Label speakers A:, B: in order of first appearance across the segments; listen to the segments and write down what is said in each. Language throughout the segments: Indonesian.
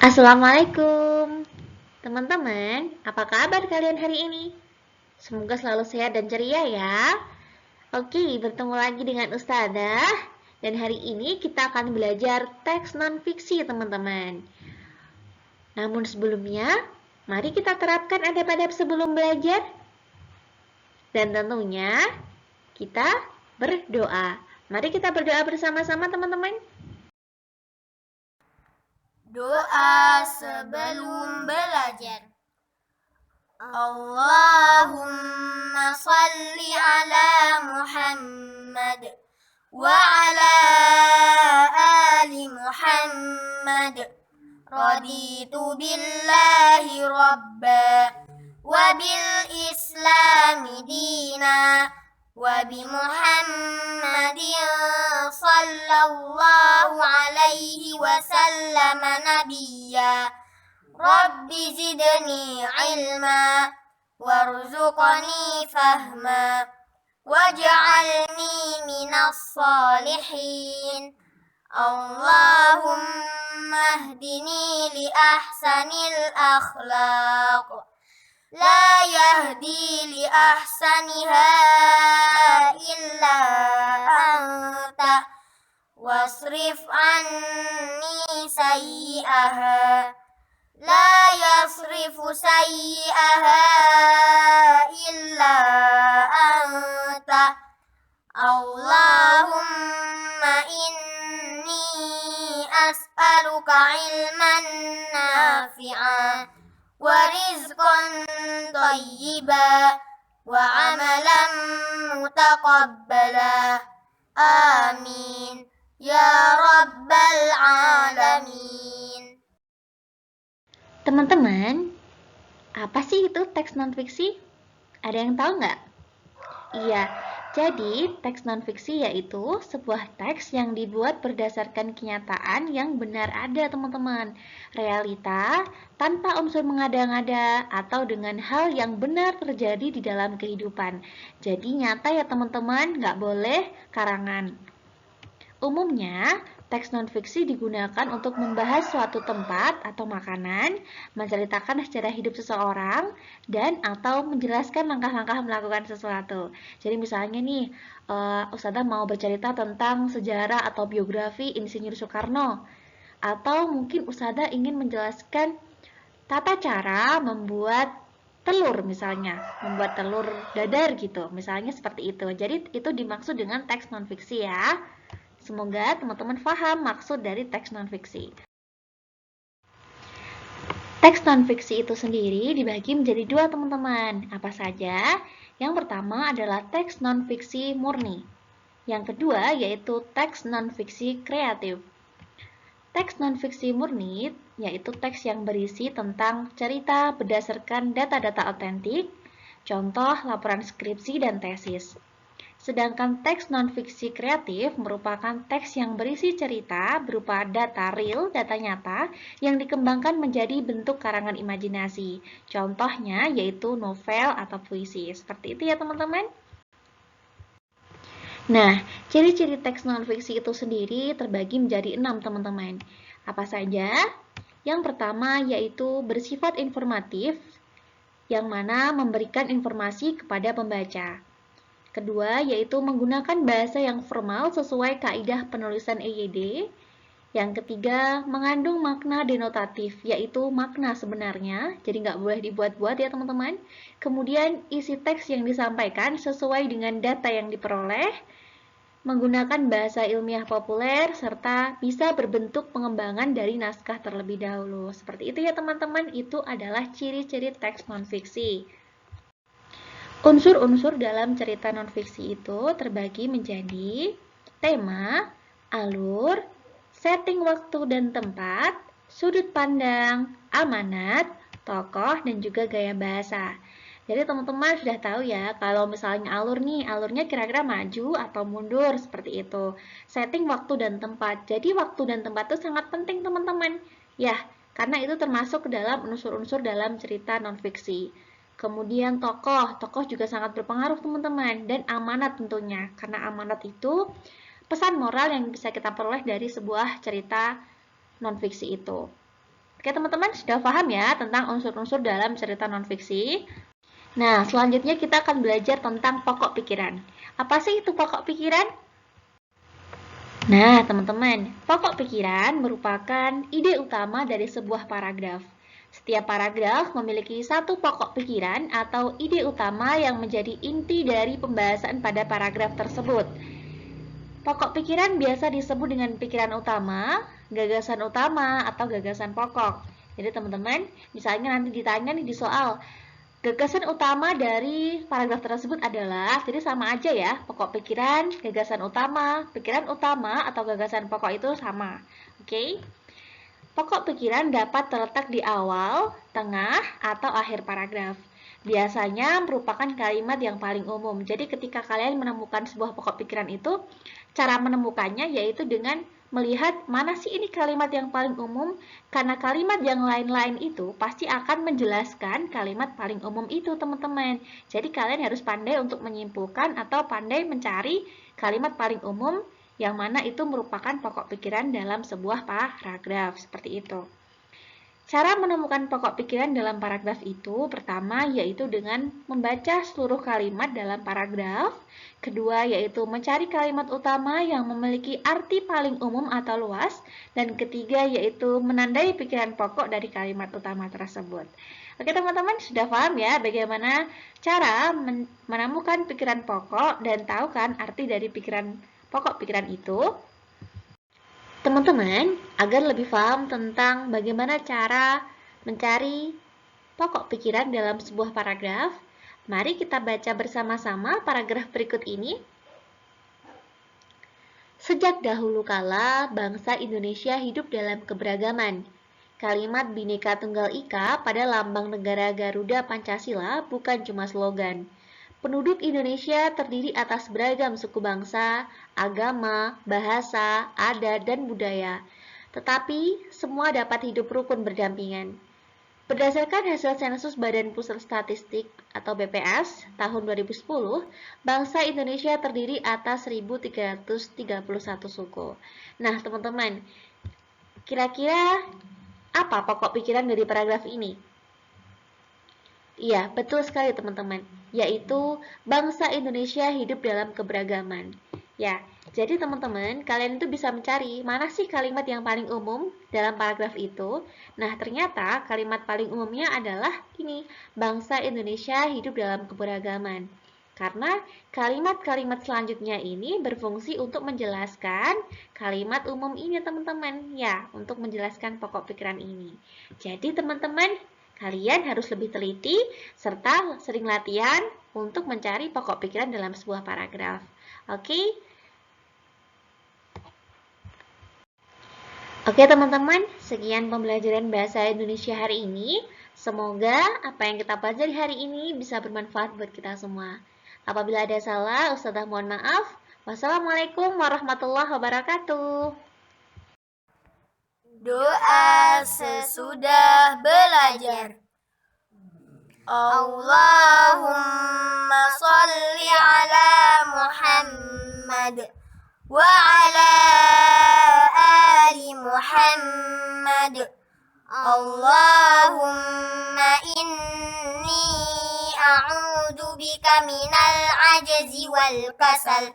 A: Assalamualaikum teman-teman, apa kabar kalian hari ini? Semoga selalu sehat dan ceria ya. Oke, bertemu lagi dengan Ustazah. Dan hari ini kita akan belajar teks non-fiksi teman-teman. Namun sebelumnya, mari kita terapkan adab-adab sebelum belajar. Dan tentunya kita berdoa. Mari kita berdoa bersama-sama teman-teman.
B: Doa sebelum belajar. Allahumma salli ala Muhammad wa ala ali Muhammad. Raditu billahi rabba wa bil islami dina wa bi Muhammadin sallallahu alaihi wasallam nabiyya. Rabbi zidni ilma warzuqni fahma waj'alni minas salihin. Allahumma hdini li ahsanil akhlaq la yahdi li ahsaniha illa anta wasrif anni sayyi'aha la yasrifu sayyi'aha illa anta. Allahumma inni as'aluka ilman nafi'a wa rizqan thayyiba wa amalan mutaqabbala. Amin ya rabbal alamin.
A: Teman-teman, apa sih itu teks non-fiksi? Ada yang tahu nggak? Iya, jadi teks non-fiksi yaitu sebuah teks yang dibuat berdasarkan kenyataan yang benar ada, teman-teman. Realita tanpa unsur mengada-ngada atau dengan hal yang benar terjadi di dalam kehidupan. Jadi nyata ya teman-teman, nggak boleh karangan. Umumnya, teks non-fiksi digunakan untuk membahas suatu tempat atau makanan, menceritakan sejarah hidup seseorang, dan atau menjelaskan langkah-langkah melakukan sesuatu. Jadi misalnya nih, Ustazah mau bercerita tentang sejarah atau biografi Insinyur Soekarno, atau mungkin Ustazah ingin menjelaskan tata cara membuat telur misalnya, membuat telur dadar gitu, misalnya seperti itu. Jadi itu dimaksud dengan teks non-fiksi ya. Semoga teman-teman paham maksud dari teks non-fiksi. Teks non-fiksi itu sendiri dibagi menjadi dua teman-teman. Apa saja? Yang pertama adalah teks non-fiksi murni. Yang kedua yaitu teks non-fiksi kreatif. Teks non-fiksi murni yaitu teks yang berisi tentang cerita berdasarkan data-data otentik, contoh laporan skripsi dan tesis. Sedangkan teks non-fiksi kreatif merupakan teks yang berisi cerita berupa data real, data nyata, yang dikembangkan menjadi bentuk karangan imajinasi. Contohnya yaitu novel atau puisi. Seperti itu ya teman-teman. Nah, ciri-ciri teks non-fiksi itu sendiri terbagi menjadi 6 teman-teman. Apa saja? Yang pertama yaitu bersifat informatif, yang mana memberikan informasi kepada pembaca. Kedua, yaitu menggunakan bahasa yang formal sesuai kaidah penulisan EYD. Yang ketiga, mengandung makna denotatif, yaitu makna sebenarnya, jadi nggak boleh dibuat-buat ya teman-teman. Kemudian, isi teks yang disampaikan sesuai dengan data yang diperoleh, menggunakan bahasa ilmiah populer, serta bisa berbentuk pengembangan dari naskah terlebih dahulu. Seperti itu ya teman-teman, itu adalah ciri-ciri teks non-fiksi. Unsur-unsur dalam cerita non-fiksi itu terbagi menjadi tema, alur, setting waktu dan tempat, sudut pandang, amanat, tokoh, dan juga gaya bahasa. Jadi teman-teman sudah tahu ya, kalau misalnya alur nih, alurnya kira-kira maju atau mundur seperti itu. Setting waktu dan tempat. Jadi waktu dan tempat itu sangat penting teman-teman. Ya, karena itu termasuk ke dalam unsur-unsur dalam cerita non-fiksi. Kemudian tokoh juga sangat berpengaruh teman-teman, dan amanat tentunya, karena amanat itu pesan moral yang bisa kita peroleh dari sebuah cerita non-fiksi itu. Oke teman-teman, sudah paham ya tentang unsur-unsur dalam cerita non-fiksi? Nah, selanjutnya kita akan belajar tentang pokok pikiran. Apa sih itu pokok pikiran? Nah, teman-teman, pokok pikiran merupakan ide utama dari sebuah paragraf. Setiap paragraf memiliki satu pokok pikiran atau ide utama yang menjadi inti dari pembahasan pada paragraf tersebut. Pokok pikiran biasa disebut dengan pikiran utama, gagasan utama, atau gagasan pokok. Jadi teman-teman, misalnya nanti ditanya nih di soal, gagasan utama dari paragraf tersebut adalah, jadi sama aja ya, pokok pikiran, gagasan utama, pikiran utama atau gagasan pokok itu sama. Oke? Pokok pikiran dapat terletak di awal, tengah, atau akhir paragraf. Biasanya merupakan kalimat yang paling umum. Jadi ketika kalian menemukan sebuah pokok pikiran itu, cara menemukannya yaitu dengan melihat mana sih ini kalimat yang paling umum, karena kalimat yang lain-lain itu pasti akan menjelaskan kalimat paling umum itu, teman-teman. Jadi kalian harus pandai untuk menyimpulkan atau pandai mencari kalimat paling umum yang mana itu merupakan pokok pikiran dalam sebuah paragraf, seperti itu. Cara menemukan pokok pikiran dalam paragraf itu pertama yaitu dengan membaca seluruh kalimat dalam paragraf, kedua yaitu mencari kalimat utama yang memiliki arti paling umum atau luas, dan ketiga yaitu menandai pikiran pokok dari kalimat utama tersebut. Oke teman-teman, sudah paham ya bagaimana cara menemukan pikiran pokok dan tahu kan arti dari pokok pikiran itu? Teman-teman, agar lebih paham tentang bagaimana cara mencari pokok pikiran dalam sebuah paragraf, mari kita baca bersama-sama paragraf berikut ini. Sejak dahulu kala, bangsa Indonesia hidup dalam keberagaman. Kalimat Bhinneka Tunggal Ika pada lambang negara Garuda Pancasila bukan cuma slogan. Penduduk Indonesia terdiri atas beragam suku bangsa, agama, bahasa, adat, dan budaya. Tetapi, semua dapat hidup rukun berdampingan. Berdasarkan hasil sensus Badan Pusat Statistik atau BPS tahun 2010, bangsa Indonesia terdiri atas 1.331 suku. Nah, teman-teman, kira-kira apa pokok pikiran dari paragraf ini? Iya, betul sekali teman-teman, yaitu bangsa Indonesia hidup dalam keberagaman. Ya, jadi teman-teman, kalian itu bisa mencari mana sih kalimat yang paling umum dalam paragraf itu. Nah, ternyata kalimat paling umumnya adalah ini, bangsa Indonesia hidup dalam keberagaman. Karena kalimat-kalimat selanjutnya ini berfungsi untuk menjelaskan kalimat umum ini teman-teman. Ya, untuk menjelaskan pokok pikiran ini. Jadi teman-teman, kalian harus lebih teliti serta sering latihan untuk mencari pokok pikiran dalam sebuah paragraf. Oke? Oke teman-teman, sekian pembelajaran bahasa Indonesia hari ini. Semoga apa yang kita pelajari hari ini bisa bermanfaat buat kita semua. Apabila ada salah, Ustazah mohon maaf. Wassalamualaikum warahmatullahi wabarakatuh.
B: Doa sesudah belajar. Allahumma salli ala Muhammad wa ala ali Muhammad. Allahumma inni a'udzu bika minal ajzi wal kasal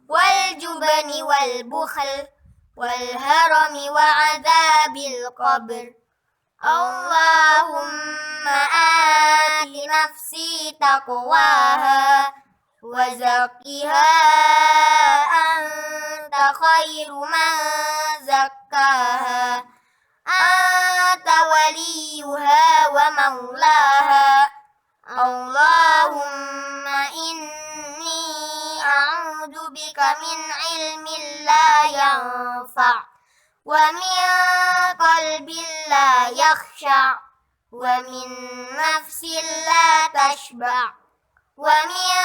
B: wal jubni wal bukhl wal harami wa adzabil qabr. Allahumma ati nafsi taqwaha wa zakkiha anta khairu man zakkaha anta waliyuha wa maulaha. Allahumma inni a'udzu bika min ilmin la yanfa' wa min qalbin la yakhsha' wa min nafsin la tashba' wa min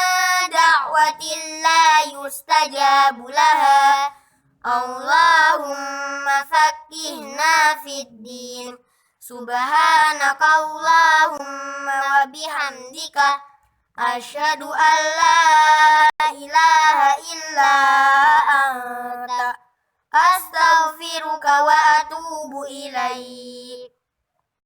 B: da'watin la yustajabu laha. Allahumma faqqihna fid din. Subhanaka Allahumma wa bihamdika asyhadu an la ilaha illa anta astaghfiruka wa atubu ilaik.